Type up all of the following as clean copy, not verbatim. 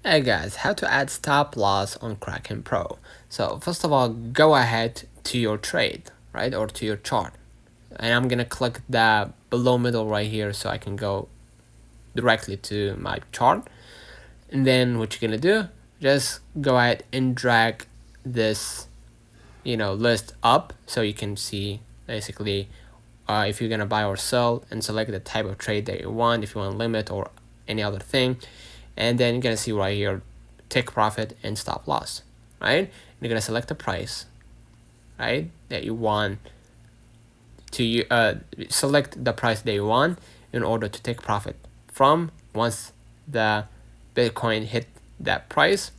Hey guys, how to add stop loss on Kraken Pro. So first of all, go ahead to your trade, right, or to your chart. And I'm gonna click the below middle right here so I can go directly to my chart. And then what you're gonna do, just go ahead and drag this, list up so you can see basically if you're gonna buy or sell, and select the type of trade that you want, if you want limit or any other thing. And then you're gonna see right here take profit and stop loss, right? And you're gonna select the price, right, that you want to select the price that you want in order to take profit from once the Bitcoin hit that price,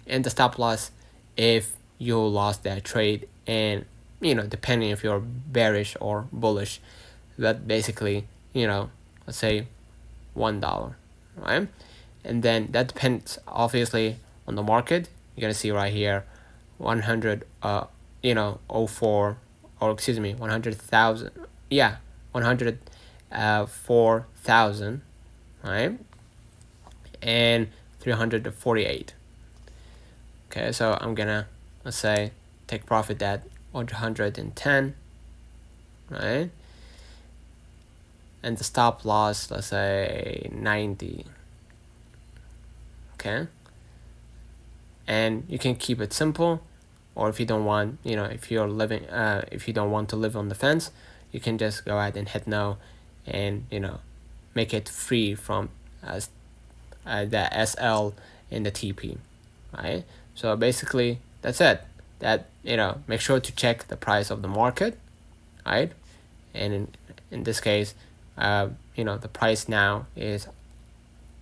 and the stop loss if you lost that trade, and depending if you're bearish or bullish, that basically let's say $1, right? And then that depends obviously on the market. You're gonna see right here 100 04, or excuse me, 100,000, yeah, 104,000, right, and 348. Okay, so I'm gonna, let's say, take profit at 110, right, and the stop loss, let's say 90. Okay, and you can keep it simple, or if you don't want, if you're living if you don't want to live on the fence, you can just go ahead and hit no, and make it free from the SL and the TP, right? So basically that's it. That make sure to check the price of the market, right? And in this case, the price now is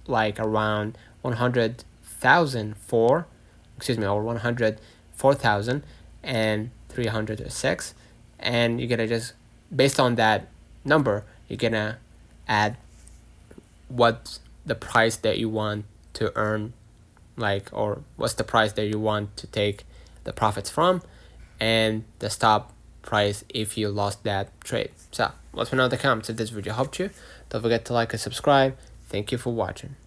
like around 100,000 for, excuse me, or 104,306, and you're gonna just, based on that number, you're gonna add what's the price that you want to earn, like, or what's the price that you want to take the profits from, and the stop price if you lost that trade. So let me know in the comments if this video helped you. Don't forget to like and subscribe. Thank you for watching.